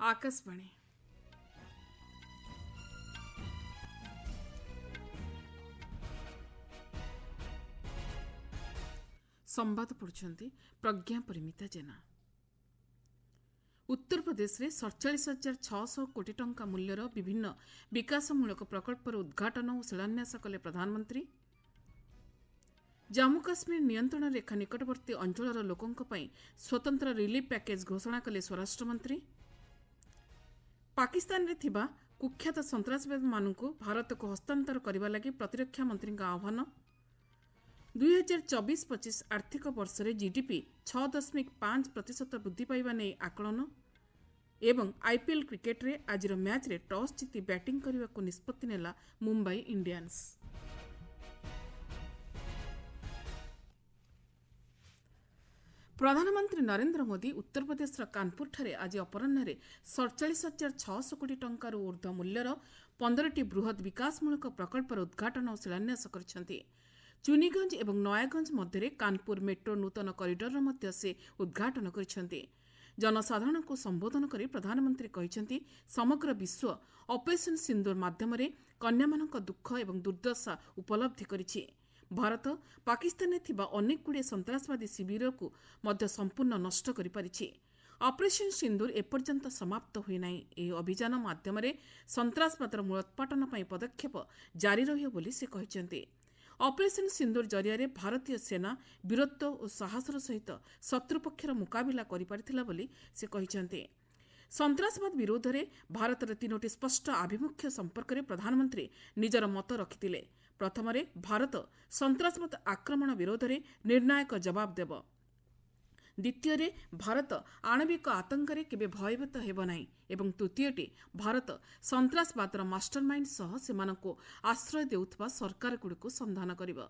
आकाशवाणी संवाद पढ़ुछंती प्रज्ञा परिमिता जेना। उत्तर प्रदेश में 47,600 कोटी टंका मूल्यर विभिन्न विकासमूलक प्रकल्पर उद्घाटन और शिलान्यास कले प्रधानमंत्री। जम्मू काश्मीर नियंत्रण रेखा निकटवर्ती अंचलर लोकों स्वतंत्र रिलीफ पैकेज घोषणा कले स्वराष्ट्र मंत्री। पाकिस्तान रे थिबा कुख्यात सन्त्रासवादी मानू भारत को हस्तांतर करने लगी प्रतिरक्षा मंत्री आह्वान। 2024-25 आर्थिक वर्ष में जीडीपी 6.5% वृद्धि पाइबा नहीं आकलन। एवं आईपीएल क्रिकेट रे आजिर मैच रे टॉस जीति बैटिंग करने को निष्पत्ति नेला मुंबई इंडियंस। प्रधानमंत्री नरेंद्र मोदी उत्तर प्रदेश कानपुर ठारे आज अपराह्न 47,600 कोटी टंकार ऊर्ध्व मूल्यर 15टी बृहत विकासमूलक प्रकल्पर उद्घाटन और शिलान्यास करिसेंति। चुनीगंज एवं नयागंज मध्य कानपुर मेट्रो नूतन करिडोर मध्य से उद्घाटन करिसेंति। जनसाधारण को संबोधन करी प्रधानमंत्री कहिसेंति समग्र विश्व ऑपरेशन सिंदूर माध्यम कन्यामानक दुख एवं दुर्दशा उपलब्धि करिछि। भारत पाकिस्तान में थिबा अनेक गुड़े सन्त्रासवादी शिविर को मध्य संपूर्ण नष्ट करि पारिछि। ऑपरेशन सिंदूर एपर्यंत समाप्त हुई नहीं। यह अभियान माध्यम सन्त्रासवादर मूलोत्पाटन पई पदक्षेप जारी रहियो बोली से कहिसेंति। ऑपरेशन सिंदूर जरिया भारतीय सेना वीरत्व और साहसर सहित शत्रुपक्षर मुकाबिला करिपारिथिला बोली से कहिसेंति। सन्त्रासवाद विरोध में भारतर 3टी स्पष्ट आभिमुख्य संपर्क में प्रधानमंत्री निजर मत रखिथिले। प्रथम भारत सन्त्रासवाद आक्रमण विरोध में निर्णायक जवाब देव। द्वितीय भारत आणविक आतंकरे केबे भयभीत हेब नाही एवं तृतीयटी भारत सन्त्रासवादर मास्टरमाइंड सह सेमानको आश्रय देउथबा सरकार गुड़िक संधान करिब।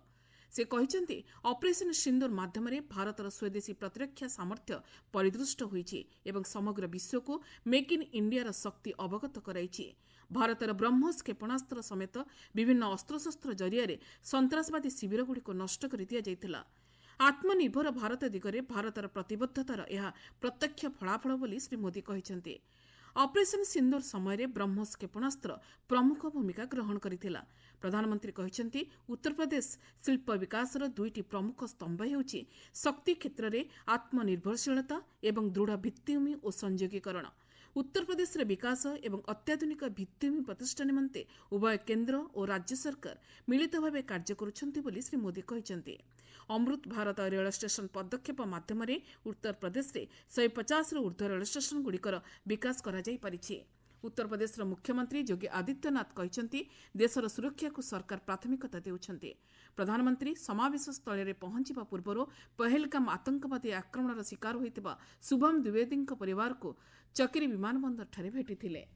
से कहिसेंति ऑपरेशन सिंदूर माध्यम भारतर स्वदेशी प्रतिरक्षा सामर्थ्य परिदृष्ट होईछि एवं समग्र विश्व को मेक इन इंडिया शक्ति अवगत कराइछि। भारतर ब्रह्मोस क्षेपणास्त्र समेत विभिन्न अस्त्रशस्त्र जरिया सन्त्रासवादी शिविरगुड़िक नष्ट कर दिया जाइथिला। आत्मनिर्भर भारत दिगरे भारतर प्रतिबद्धतार यह प्रत्यक्ष फलाफल बोली श्री मोदी कहिसेंति। ऑपरेशन सिंदूर समय ब्रह्मोस क्षेपणास्त्र प्रमुख भूमिका ग्रहण करिथिला। प्रधानमंत्री कहिसेंति उत्तर प्रदेश शिल्प विकासर 2टी प्रमुख स्तंभ हेउछि शक्ति क्षेत्र में आत्मनिर्भरशीलता एवं दृढ़ भित्तिभूमि और संयोगीकरण। उत्तर प्रदेश विकास एवं अत्याधुनिक भित्तिभूमि प्रतिष्ठा निमंते उभय केंद्र और राज्य सरकार मिलित भाव कार्य करुछंती बोली श्री मोदी कहिसेंति। अमृत भारत रेल स्टेशन पदक्षेप माध्यम उत्तर प्रदेश में 150 ऊर्ध्व रेल स्टेशन गुड़िकर विकास करा जाई परिछि। उत्तर प्रदेश मुख्यमंत्री योगी आदित्यनाथ कहिसेंति देशर सुरक्षा को सरकार प्राथमिकता देउछंती। प्रधानमंत्री समावेश स्थल में पहुंचवा पूर्व पहलगाम आतंकवादी आक्रमण शिकार होइतिबा शुभम द्विवेदी परिवार को चकिरी विमानबंदर ठारे भेटिथिले।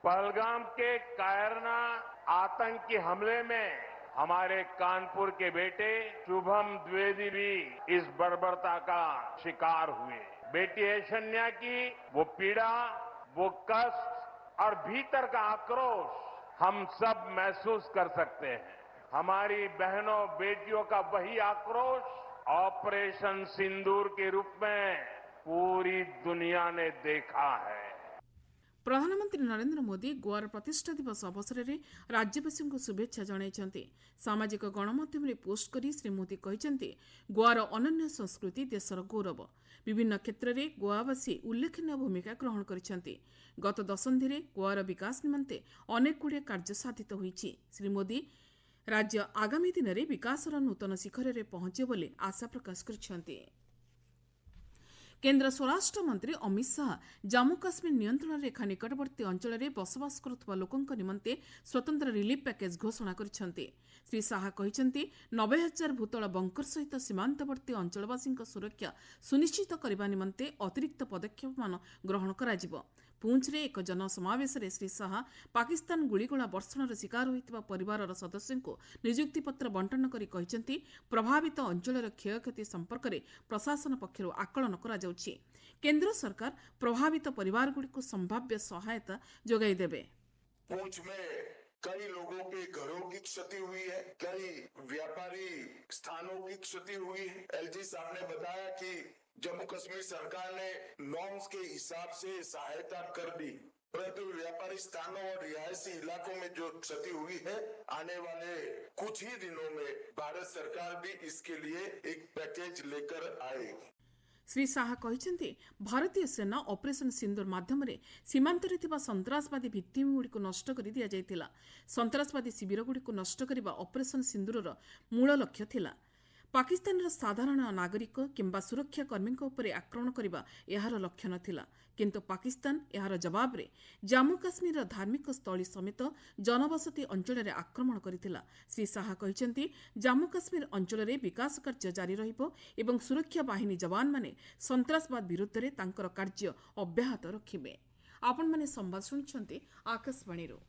पहलगाम के कायरना आतंकी हमले में हमारे कानपुर के बेटे शुभम द्विवेदी भी इस बर्बरता का शिकार हुए। बेटी ऐशन्या की वो पीड़ा, वो कष्ट और भीतर का आक्रोश हम सब महसूस कर सकते हैं। हमारी बहनों बेटियों का वही आक्रोश ऑपरेशन सिंदूर के रूप में पूरी दुनिया ने देखा है। प्रधानमंत्री नरेंद्र मोदी गोवार प्रतिष्ठा दिवस अवसर में राज्यवासी को शुभेच्छा जणाइछन्ति। सामाजिक गणमाध्यम पोस्ट करी श्री मोदी कहिसेंति गोवार अनन्य संस्कृति देशर गौरव। विभिन्न क्षेत्र में गोवावासी उल्लेखनीय भूमिका ग्रहण करिसेंति। गत दशंधि में गोवार विकास निमंते अनेक गुड़िए कार्य साधित होईछि। श्री मोदी राज्य आगामी दिन में विकासर नूतन शिखर में पहुंचे बोली आशा प्रकाश करिसेंति। केन्द्र स्वराष्ट्र मंत्री अमित शाह जम्मू काश्मीर नियंत्रण रेखा निकटवर्ती अंचल में बसवास करुवा लोकों निमंते स्वतंत्र रिलीफ पैकेज घोषणा करिसेंति। श्री शाह कहिसेंति 90,000 भूतल बंकर सहित सीमांतवर्ती अंचलवासी सुरक्षा सुनिश्चित करने निमंते अतिरिक्त पदक्षेप मान ग्रहण कराजिबो। पुंछ रे एक जनसमावेश में श्री शाह पाकिस्तान गुड़ीगोला वर्षण शिकार होइतिबा परिवार सदस्यों को नियुक्ति पत्र बंटन करी कहिसेंति प्रभावित अंचलर क्षयक्षति संपर्क में प्रशासन पक्षरु आकलन करा जाउछि। केंद्र सरकार प्रभावित परिवार गुड़िक संभाव्य सहायता जोगाई देबे। पुंछ में कई लोगों के घरों की क्षति हुई है, कई व्यापारी स्थानों की क्षति हुई है। एलजी साहब ने बताया कि जम्मू कश्मीर सरकार ने नॉर्म्स के हिसाब से सहायता कर दी, परंतु व्यापारी स्थानों और रिहायशी इलाकों में जो क्षति हुई है, आने वाले कुछ ही दिनों में भारत सरकार भी इसके लिए एक पैकेज लेकर आएगी। श्री शाह कहते भारतीय सेना ऑपरेशन सिंदूर माध्यम सीमांतरे थिबा संतरासवादी भित्तिभूमिगुड़िक नष्ट कर दिया जायतिला। संतरासवादी शिविरगुड़िक नष्ट करने ऑपरेशन सिंदूरर मूल लक्ष्य थिला। पाकिस्तान साधारण नागरिक किंबा सुरक्षा कर्मी उपरे आक्रमण करने यार लक्ष्य नथिला, किंतु पाकिस्तान यार जवाब रे जम्मू काश्मीर धार्मिक स्थली समेत जनबसती अंचल में आक्रमण करथिला। श्री शाह कहते जम्मू काश्मीर अंचल में विकास कार्य जारी रहिबो एवं सुरक्षा बाहिनी जवान माने संतरासवाद विरुद्ध रे तांकर कार्य अब्याहत रखिबे। आपण माने संवाद सुनिछन्ते आकाशवाणी रो।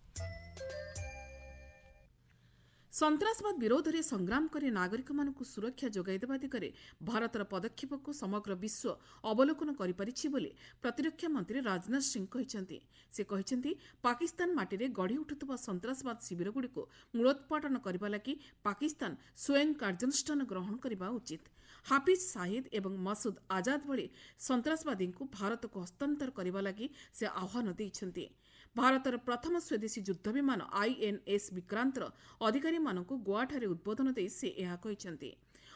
संतरासवाद विरोध में संग्राम करे नागरिक मानकु सुरक्षा जोगाई देबा दिगरे भारतर पदक्षेप को समग्र विश्व अवलोकन करिपारिछि बोली प्रतिरक्षा मंत्री राजनाथ सिंह कहते। से कहते पाकिस्तान माटी रे गढ़ी उठुतबा संतरासवाद शिविरगुड़िक मूलोत्पाटन करने लगी पाकिस्तान स्वयं कार्यानुष्ठान ग्रहण करने उचित। हाफिज साहिद एवं मसूद आजाद भली संतरासवादी को भारत को हस्तांतर करने लगी से आह्वान देइछन्ति। भारतर प्रथम स्वदेशी युद्ध विमान INS विक्रांतर अधिकारी मानक गोवाठारे उद्बोधन दे से यह कहते।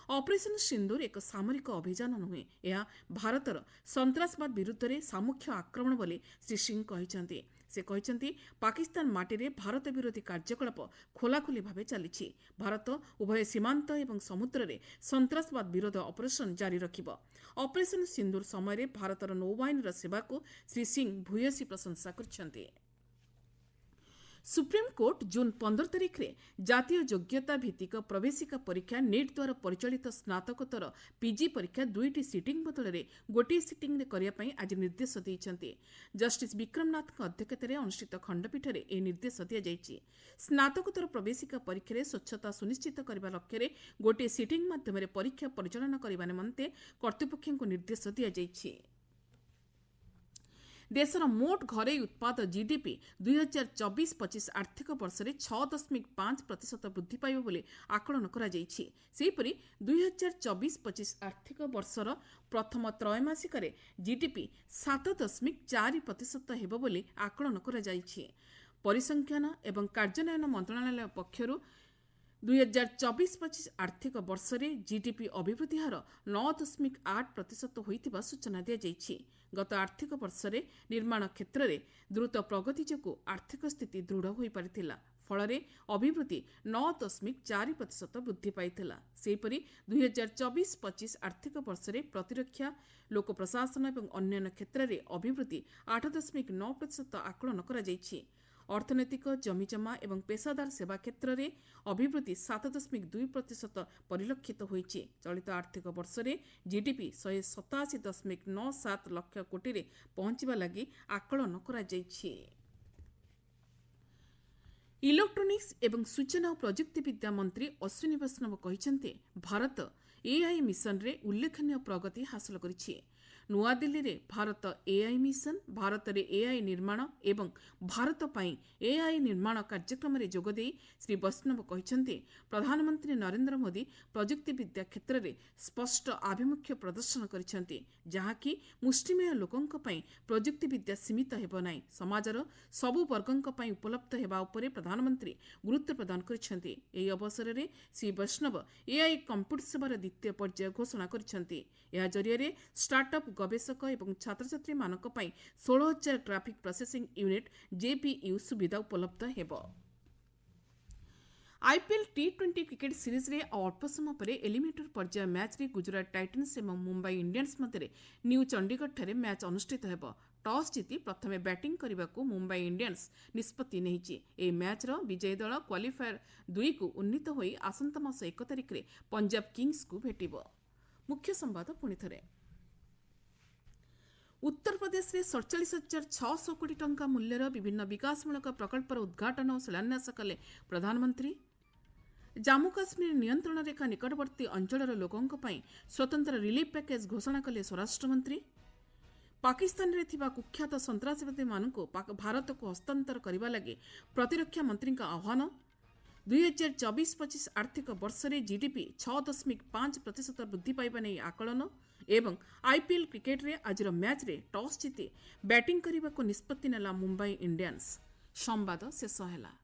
ऑपरेशन सिंदूर एक सामरिक अभियान नुहे, यह भारतर संतरासवाद विरुद्ध रे सामूह्य आक्रमण बोली श्री सिंह कहते। से कहते पाकिस्तान माटी रे भारत विरोधी कार्यकलाप खोलाखोली भावे चली। भारत उभय सीमांत एवं समुद्र रे संतरासवाद विरोध ऑपरेशन जारी रखिबो। ऑपरेशन सिंदूर समय भारतर नौबाहिनी सेवा को श्री सिंह भूयसी प्रशंसा करछन्ते। सुप्रीमकोर्ट जून 15 तारिख रे जातीय योग्यता भित्तिक प्रवेशिका परीक्षा नीट द्वारा परिचालित स्नातकोत्तर PG परीक्षा 2टी सिटिंग बदल में गोटे सिटिंग रे करिया पई आज निर्देश दैछन्ते। जस्टिस विक्रमनाथ अध्यक्षतार अनुष्ठित खंडपीठ रे ए निर्देश दिया जायछि। स्नातकोत्तर प्रवेशिका परीक्षा रे स्वच्छता सुनिश्चित करबा लक्ष्य रे गोटे सिटिंग माध्यम रे परीक्षा परिचालन करबा निमंते कर्तृपक्षको निर्देश दिया जायछि। देशर मोट घरे उत्पाद GDP 2024-25 आर्थिक वर्ष में 6.5% वृद्धि पाइब बोली आकलन करा जायछि। सेहिपरि 2024-25 आर्थिक वर्षर प्रथम त्रैमासिक GDP 7.4% हेब बोली आकलन करा जायछि। परिसंख्यान एवं कार्यान्वयन मंत्रणालय पक्षरु 2024-25 आर्थिक वर्ष में GDP अभिवृद्धि हार 9.8% होइतिबा सूचना दिया जायछि। गत आर्थिक वर्ष में निर्माण क्षेत्र में द्रुत प्रगति जोगु आर्थिक स्थिति दृढ़ हो पारिथिला, फल अभिवृद्धि 9.4% वृद्धि पाइथिला। सेहिपरि 2024-25 आर्थिक वर्ष में प्रतिरक्षा, लोक प्रशासन और अन्य क्षेत्र में अभिवृद्धि 8.9% आकलन करा जायछि। अर्थनैतिक जमीजमा एवं पेशादार सेवा क्षेत्र में अभिवृद्धि 7.2% परिलक्षित होइछि। चलित आर्थिक वर्ष में GDP 187.97 लाख कोटी रे पहुंचवा लगी आकलन करा जायछि। इलेक्ट्रोनिक्स एवं सूचना और प्रजुक्ति विद्या मंत्री अश्विनी वैष्णव कहते भारत AI मिशन रे उल्लेखनीय प्रगति हासिल करिछि। नुआदिल्ली रे भारत AI मिशन, भारत रे AI निर्माण एवं भारत पाई AI निर्माण कार्यक्रम रे जोगदे श्री वैष्णव कहते प्रधानमंत्री नरेंद्र मोदी प्रजुक्ति विद्या क्षेत्र में स्पष्ट आभिमुख्य प्रदर्शन करिसेंति, जहाँकि मुष्टिमेय लोकंक पई प्रजुक्ति विद्या सीमित हेब नाही, समाजर सबु वर्गंक पई उपलब्ध हेबा उपरे प्रधानमंत्री गुरुत्व प्रदान करिसेंति। एही अवसर रे श्री वैष्णव AI कंप्यूटर सेवार द्वितीय पर्याय घोषणा करिसेंति। या जरिया स्टार्टअप गवेषक एवं छात्र छात्री मानक पई 16,000 ग्राफिक प्रोसेसिंग यूनिट JPU सुविधा उपलब्ध हेब। IPL T20 क्रिकेट सीरीज रे अल्प समय पर एलिमिनेटर पर्याय मैच रे गुजरात टाइटन्स एवं मुंबई इंडियंस मध्य न्यू चंडीगढ़ ठारे मैच अनुष्ठित हेब। टॉस जीति प्रथमे बैटिंग करने को मुंबई इंडियंस निष्पत्ति नेहिछि। ए मैच रो विजयी दल क्वालिफायर 2 को उन्नीत होई आसंता मास 1 तारिख रे पंजाब किंग्स को भेटिबो। मुख्य संवाद पुणी थरे। उत्तर प्रदेश में 47,600 कोटी टंका मूल्यर विभिन्न विकासमूलक प्रकल्पर उद्घाटन और शिलान्यास कले प्रधानमंत्री। जम्मू काश्मीर नियंत्रण रेखा निकटवर्ती अंचलर लोकंक पई स्वतंत्र रिलीफ पैकेज घोषणा कले स्वराष्ट्र मंत्री। पाकिस्तान रे थिबा कुख्यात सन्त्रासवादी मानकु भारत को हस्तांतर करने लगी प्रतिरक्षा मंत्री का आह्वान। 2024-25 आर्थिक वर्ष में GDP 6.5% वृद्धि पाइबा नहीं आकलन एवं आईपीएल क्रिकेट रे आज मैच रे टॉस जीति बैटिंग करने को निष्पत्ति नेला मुंबई इंडियंस। संवाद शेष है।